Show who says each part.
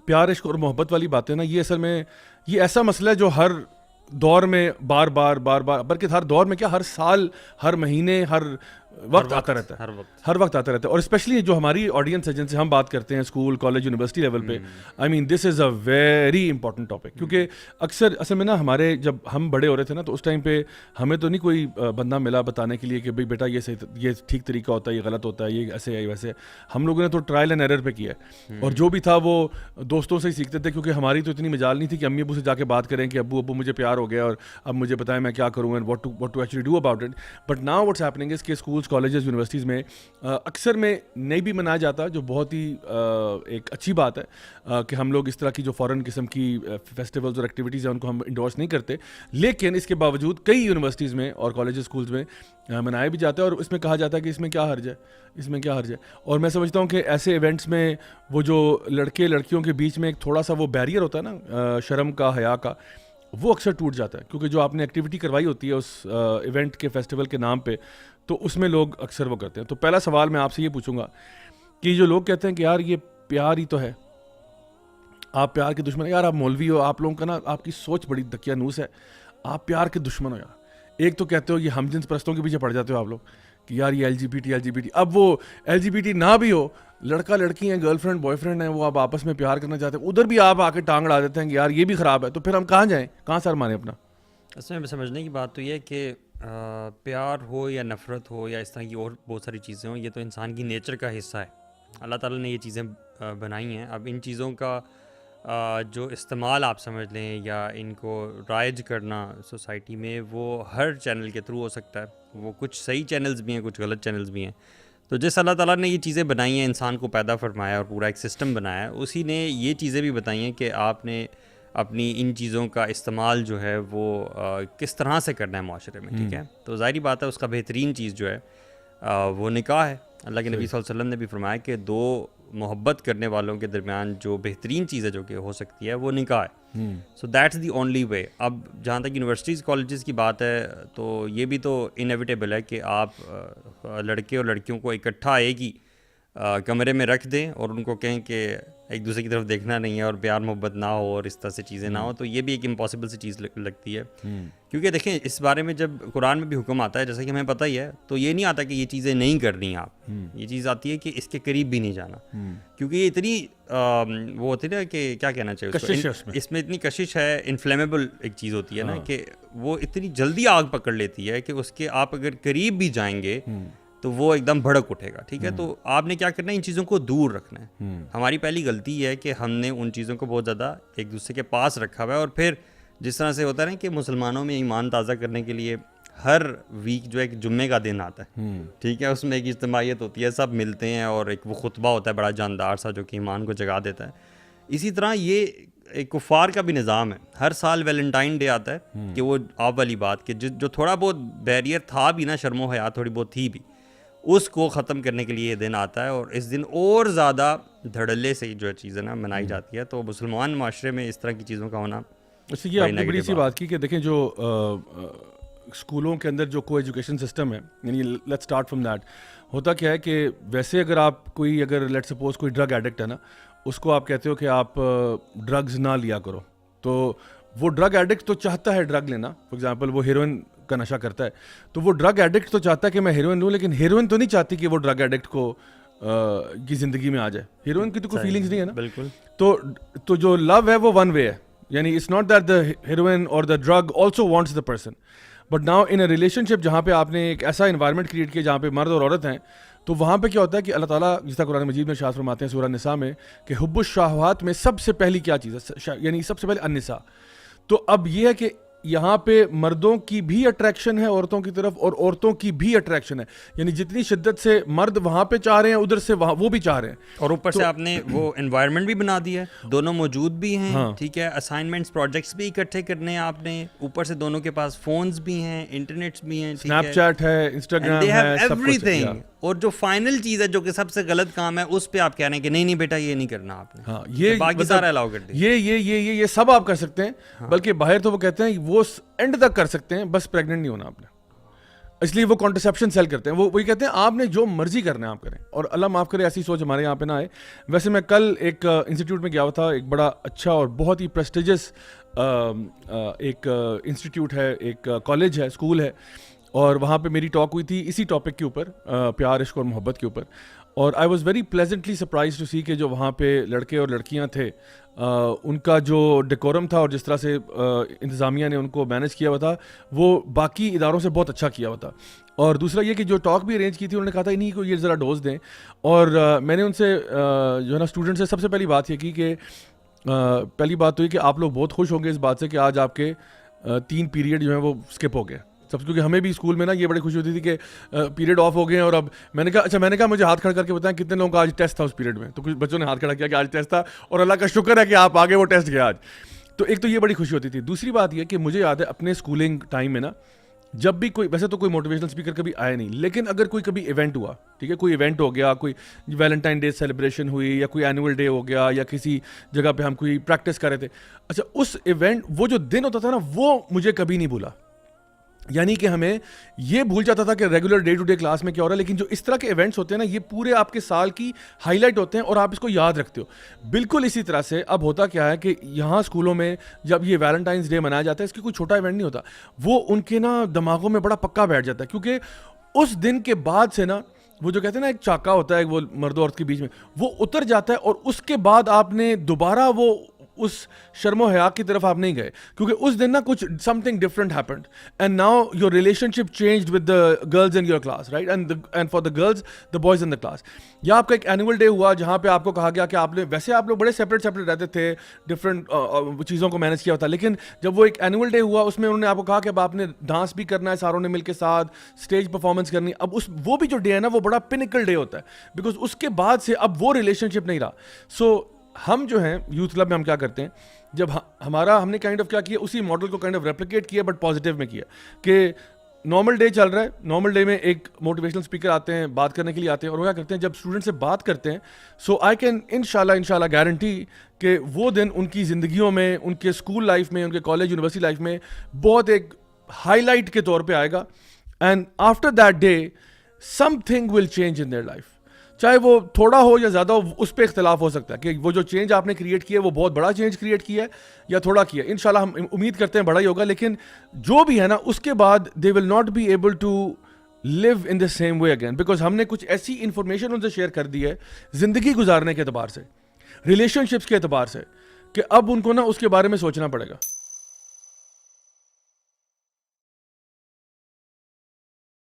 Speaker 1: پیار عشق اور محبت والی باتیں نا، یہ اصل میں یہ ایسا مسئلہ ہے جو ہر دور میں بار بار بلکہ ہر دور میں کیا، ہر سال، ہر مہینے، ہر وقت آتا رہتا ہے، ہر وقت آتا رہتا ہے. اور اسپیشلی جو ہماری آڈینس ہے جن سے ہم بات کرتے ہیں اسکول کالج یونیورسٹی لیول پہ، آئی مین دس از اے ویری امپورٹنٹ ٹاپک. کیونکہ اکثر اصل میں نا ہمارے جب ہم بڑے ہو رہے تھے نا تو اس ٹائم پہ ہمیں تو نہیں کوئی بندہ ملا بتانے کے لیے کہ بھائی بیٹا یہ صحیح، یہ ٹھیک طریقہ ہوتا ہے، یہ غلط ہوتا ہے، یہ ایسے ہے ویسے. ہم لوگوں نے تو ٹرائل اینڈ ایرر پہ کیا ہے، اور جو بھی تھا وہ دوستوں سے ہی سیکھتے تھے، کیونکہ ہماری تو اتنی مجال نہیں تھی کہ امی ابو سے جا کے بات کریں کہ ابو مجھے پیار ہو گیا اور اب مجھے بتائیں میں کیا کروں and what to actually do about it. But now what's happening is کہ اسکولس کالجز یونیورسٹیز میں اکثر میں نہیں بھی منایا جاتا، جو بہت ہی ایک اچھی بات ہے کہ ہم لوگ اس طرح کی جو فارن قسم کی فیسٹیولز اور ایکٹیویٹیز ہیں ان کو ہم انڈورس نہیں کرتے، لیکن اس کے باوجود کئی یونیورسٹیز میں اور کالجز اسکولز میں منایا بھی جاتا ہے. اور اس میں کہا جاتا ہے کہ اس میں کیا حرج ہے، اس میں کیا حرج ہے. اور میں سمجھتا ہوں کہ ایسے ایونٹس میں وہ جو لڑکے لڑکیوں کے بیچ میں ایک تھوڑا سا وہ بیریئر ہوتا ہے نا شرم کا، حیا کا، وہ اکثر ٹوٹ جاتا ہے. کیونکہ جو آپ نے ایکٹیویٹی کروائی ہوتی ہے اس ایونٹ کے فیسٹیول کے نام پہ، تو اس میں لوگ اکثر وہ کرتے ہیں. تو پہلا سوال میں آپ سے یہ پوچھوں گا کہ جو لوگ کہتے ہیں کہ یار یہ پیار ہی تو ہے، آپ پیار کے دشمن ہیں، یار آپ مولوی ہو، آپ لوگوں کا نا آپ کی سوچ بڑی دقیانوس ہے، آپ پیار کے دشمن ہو. یار ایک تو کہتے ہو یہ ہم جنس پرستوں کے پیچھے پڑ جاتے ہو آپ لوگ کہ یار یہ ایل جی بی ٹی، اب وہ ایل جی بی ٹی نہ بھی ہو، لڑکا لڑکی ہیں، گرل فرینڈ بوائے فرینڈ ہیں، وہ آپ آپس میں پیار کرنا چاہتے ہیں، ادھر بھی آپ آ کے ٹانگ اڑا دیتے ہیں کہ یار یہ بھی خراب ہے. تو پھر ہم کہاں جائیں، کہاں سر مانیں اپنا؟
Speaker 2: اس میں سمجھنے کی بات تو یہ ہے کہ پیار ہو یا نفرت ہو یا اس طرح کی اور بہت ساری چیزیں ہوں، یہ تو انسان کی نیچر کا حصہ ہے. اللہ تعالیٰ نے یہ چیزیں بنائی ہیں. اب ان چیزوں کا جو استعمال آپ سمجھ لیں یا ان کو رائج کرنا سوسائٹی میں، وہ ہر چینل کے تھرو ہو سکتا ہے. وہ کچھ صحیح چینلز بھی ہیں، کچھ غلط چینلز بھی ہیں. تو جس اللہ تعالیٰ نے یہ چیزیں بنائی ہیں، انسان کو پیدا فرمایا اور پورا ایک سسٹم بنایا ہے، اسی نے یہ چیزیں بھی بتائی ہیں کہ آپ نے اپنی ان چیزوں کا استعمال جو ہے وہ کس طرح سے کرنا ہے معاشرے میں. ٹھیک ہے، تو ظاہری بات ہے اس کا بہترین چیز جو ہے وہ نکاح ہے. اللہ کے نبی صلی اللہ علیہ وسلم نے بھی فرمایا کہ دو محبت کرنے والوں کے درمیان جو بہترین چیز ہے جو کہ ہو سکتی ہے وہ نکاح ہے. So that's the only way. اب جہاں تک یونیورسٹیز کالجز کی بات ہے تو یہ بھی تو انیویٹیبل ہے کہ آپ لڑکے اور لڑکیوں کو اکٹھا ایک ہی کمرے میں رکھ دیں اور ان کو کہیں کہ ایک دوسرے کی طرف دیکھنا نہیں ہے اور پیار محبت نہ ہو اور اس طرح سے چیزیں نہ ہو. تو یہ بھی ایک امپاسبل سی چیز لگتی ہے. کیونکہ دیکھیں اس بارے میں جب قرآن میں بھی حکم آتا ہے، جیسا کہ ہمیں پتہ ہی ہے، تو یہ نہیں آتا کہ یہ چیزیں نہیں کرنی آپ، یہ چیز آتی ہے کہ اس کے قریب بھی نہیں جانا. کیونکہ یہ اتنی وہ ہوتی ہے نا کہ کیا کہنا چاہیے اس میں اتنی کشش ہے، انفلیمیبل ایک چیز ہوتی ہے نا کہ وہ اتنی جلدی آگ پکڑ لیتی ہے کہ اس کے آپ اگر قریب بھی جائیں گے تو وہ ایک دم بھڑک اٹھے گا. ٹھیک ہے، تو آپ نے کیا کرنا ہے، ان چیزوں کو دور رکھنا ہے. ہماری پہلی غلطی یہ ہے کہ ہم نے ان چیزوں کو بہت زیادہ ایک دوسرے کے پاس رکھا ہوا ہے. اور پھر جس طرح سے ہوتا ہے نا کہ مسلمانوں میں ایمان تازہ کرنے کے لیے ہر ویک جو ایک جمعے کا دن آتا ہے، ٹھیک ہے، اس میں ایک اجتماعیت ہوتی ہے، سب ملتے ہیں اور ایک وہ خطبہ ہوتا ہے بڑا جاندار سا جو کہ ایمان کو جگا دیتا ہے. اسی طرح یہ ایک کفار کا بھی نظام ہے. ہر سال ویلنٹائن ڈے آتا ہے کہ وہ آپ والی بات کہ جو تھوڑا بہت بیریئر تھا بھی نا، شرم و حیا تھوڑی بہت تھی بھی، اس کو ختم کرنے کے لیے یہ دن آتا ہے. اور اس دن اور زیادہ دھڑلے سے جو چیزیں نا منائی جاتی ہے. تو مسلمان معاشرے میں اس طرح کی چیزوں کا ہونا،
Speaker 1: اچھا یہ آپ نے بڑی سی بات کی کہ دیکھیں جو اسکولوں کے اندر جو کو ایجوکیشن سسٹم ہے، یعنی لیٹس اسٹارٹ فرام دیٹ. ہوتا کیا ہے کہ ویسے اگر آپ کوئی اگر لیٹ سپوز کوئی ڈرگ ایڈکٹ ہے نا، اس کو آپ کہتے ہو کہ آپ ڈرگز نہ لیا کرو، تو وہ ڈرگ ایڈکٹ تو چاہتا ہے ڈرگ لینا. فار ایگزامپل وہ ہیروئن کا نشہ کرتا ہے، تو وہ ڈرگ ایڈکٹ تو چاہتا ہے کہ میں ہیروئن لوں، لیکن ہیروئن تو نہیں چاہتی کہ وہ ڈرگ ایڈکٹ کو کی زندگی میں آ جائے. ہیروئن کی تو کوئی فیلنگز نہیں ہے نا.
Speaker 2: بالکل.
Speaker 1: تو جو لو ہے وہ ون وے ہے، یعنی it's not that the heroin اور the drug also wants the person. But now in a relationship جہاں پہ آپ نے ایک ایسا انوائرمنٹ کریٹ کیا جہاں پہ مرد اور عورت ہیں، تو وہاں پہ کیا ہوتا ہے کہ اللہ تعالیٰ جس طرح قرآن مجید میں ارشاد فرماتے ہیں سورہ نساء میں کہ حب الشہوات میں سب سے پہلی کیا چیز ہے، یعنی سب سے پہلے النساء. تو اب یہ ہے کہ یہاں پہ مردوں کی بھی اٹریکشن ہے عورتوں کی طرف اور عورتوں کی بھی اٹریکشن ہے، یعنی جتنی شدت سے مرد وہاں پہ چاہ رہے ہیں ادھر سے وہاں وہ بھی چاہ رہے ہیں.
Speaker 2: اور اوپر سے آپ نے وہ انوائرمنٹ بھی بنا دیا ہے، دونوں موجود بھی ہیں. ٹھیک ہے، اسائنمنٹس پروجیکٹس بھی اکٹھے کرنے ہیں آپ نے، اوپر سے دونوں کے پاس فونز بھی ہیں، انٹرنیٹس بھی ہیں،
Speaker 1: اسنیپ چیٹ ہے، انسٹاگرام ہے، سب کچھ.
Speaker 2: اور جو فائنل چیز ہے جو کہ سب سے غلط کام ہے، اس پہ آپ کہہ رہے ہیں کہ نہیں بیٹا یہ نہیں کرنا آپ نے.
Speaker 1: ہاں یہ
Speaker 2: باقی سارا الاؤ کر دیا.
Speaker 1: یہ سب آپ کر سکتے ہیں، بلکہ باہر تو وہ کہتے ہیں وہ اینڈ تک کر سکتے ہیں، بس پریگننٹ نہیں ہونا آپ نے. اس لیے وہ کانٹرسیپشن سیل کرتے ہیں. وہ وہی کہتے ہیں آپ نے جو مرضی کرنا ہے آپ کریں, اور اللہ معاف کرے ایسی سوچ ہمارے یہاں پہ نہ آئے. ویسے میں کل ایک انسٹیٹیوٹ میں گیا ہوا تھا, ایک بڑا اچھا اور بہت ہی پریسٹیجس ایک انسٹیٹیوٹ ہے, ایک کالج ہے, اسکول ہے, اور وہاں پہ میری ٹاک ہوئی تھی اسی ٹاپک کے اوپر, پیار, عشق اور محبت کے اوپر. اور I was very pleasantly surprise to see کہ جو وہاں پہ لڑکے اور لڑکیاں تھے, ان کا جو ڈیکورم تھا اور جس طرح سے انتظامیہ نے ان کو مینیج کیا ہوا تھا وہ باقی اداروں سے بہت اچھا کیا ہوا تھا. اور دوسرا یہ کہ جو ٹاک بھی ارینج کی تھی انہوں نے کہا تھا انہیں کو یہ ذرا ڈوز دیں. اور میں نے ان سے جو ہے نا اسٹوڈنٹ سے سب سے پہلی بات یہ کی کہ پہلی بات تو یہ کہ آپ لوگ بہت خوش ہوں گے اس بات سے کہ آج آپ کے 3 پیریڈ جو ہیں وہ اسکپ ہو گئے. سب کیونکہ ہمیں بھی اسکول میں نا یہ بڑی خوشی ہوتی تھی کہ پیریڈ آف ہو گئے ہیں. اور اب میں نے کہا مجھے ہاتھ کھڑا کر کے بتائیں کتنے لوگوں کا آج ٹیسٹ تھا اس پیریڈ میں. تو کچھ بچوں نے ہاتھ کھڑا کیا کہ آج ٹیسٹ تھا, اور اللہ کا شکر ہے کہ آپ آگے وہ ٹیسٹ گیا آج. تو ایک تو یہ بڑی خوشی ہوتی تھی. دوسری بات یہ کہ مجھے یاد ہے اپنے اسکولنگ ٹائم میں نا, جب بھی کوئی, ویسے تو کوئی موٹیویشنل اسپیکر کبھی آیا نہیں, لیکن اگر کوئی کبھی ایونٹ ہوا, ٹھیک ہے, کوئی ایونٹ ہو گیا, کوئی ویلنٹائن ڈے سیلیبریشن ہوئی, یا کوئی اینول ڈے ہو گیا, یا کسی جگہ پہ ہم کوئی پریکٹس کر رہے تھے, اچھا اس ایونٹ وہ جو دن ہوتا تھا نا وہ مجھے کبھی نہیں بھولا. یعنی کہ ہمیں یہ بھول جاتا تھا کہ regular day to day class میں کیا ہو رہا ہے, لیکن جو اس طرح کے ایونٹس ہوتے ہیں نا یہ پورے آپ کے سال کی ہائی لائٹ ہوتے ہیں اور آپ اس کو یاد رکھتے ہو. بالکل اسی طرح سے اب ہوتا کیا ہے کہ یہاں اسکولوں میں جب یہ ویلنٹائنس ڈے منایا جاتا ہے, اس کی کوئی چھوٹا ایونٹ نہیں ہوتا, وہ ان کے نا دماغوں میں بڑا پکا بیٹھ جاتا ہے. کیونکہ اس دن کے بعد سے نا وہ جو کہتے ہیں نا ایک چاکا ہوتا ہے وہ مرد و عورت کے بیچ میں, وہ اتر جاتا ہے, اور اس کے بعد آپ نے دوبارہ وہ اس شرم و حیا کی طرف آپ نہیں گئے, کیونکہ اس دن نا کچھ some thing different happened, and now your relation ship changed with the girls in your class, right, and for the girls the boys in the class. یا آپ کا ایک اینول ڈے ہوا جہاں پہ آپ کو کہا گیا کہ آپ نے, ویسے آپ لوگ بڑے سیپریٹ رہتے تھے, ڈفرنٹ چیزوں کو مینیج کیا ہوتا, لیکن جب وہ ایک اینول ڈے ہوا اس میں انہوں نے آپ کو کہا کہ اب آپ نے ڈانس بھی کرنا ہے ساروں نے مل کے ساتھ, اسٹیج پرفارمنس کرنی. اب وہ بھی جو ڈے ہے نا وہ بڑا پینیکل ڈے ہوتا ہے, بیکاز اس کے بعد سے اب وہ ریلیشن شپ نہیں رہا. سو ہم جو ہیں یوتھ کلب میں ہم کیا کرتے ہیں, جب ہم نے کائنڈ آف کیا کیا, اسی ماڈل کو کائنڈ آف ریپلیکیٹ کیا بٹ پازیٹیو میں کیا, کہ نارمل ڈے چل رہا ہے, نارمل ڈے میں ایک موٹیویشنل اسپیکر آتے ہیں, بات کرنے کے لیے آتے ہیں, اور وہ کیا کرتے ہیں جب اسٹوڈنٹ سے بات کرتے ہیں, سو آئی کین انشاءاللہ گارنٹی کہ وہ دن ان کی زندگیوں میں, ان کے اسکول لائف میں, ان کے کالج یونیورسٹی لائف میں بہت ایک ہائی لائٹ کے طور پہ آئے گا. And after that day something will change in their life, چاہے وہ تھوڑا ہو یا زیادہ ہو, اس پہ اختلاف ہو سکتا ہے کہ وہ جو چینج آپ نے کریٹ کیا ہے وہ بہت بڑا چینج کریٹ کیا ہے یا تھوڑا کیا ہے. انشاءاللہ ہم امید کرتے ہیں بڑا ہی ہوگا, لیکن جو بھی ہے نا اس کے بعد they will not be able to live in the same way again, because ہم نے کچھ ایسی انفارمیشن ان سے شیئر کر دی ہے زندگی گزارنے کے اعتبار سے, ریلیشن شپس کے اعتبار سے, کہ اب ان کو نا اس کے بارے میں سوچنا پڑے گا.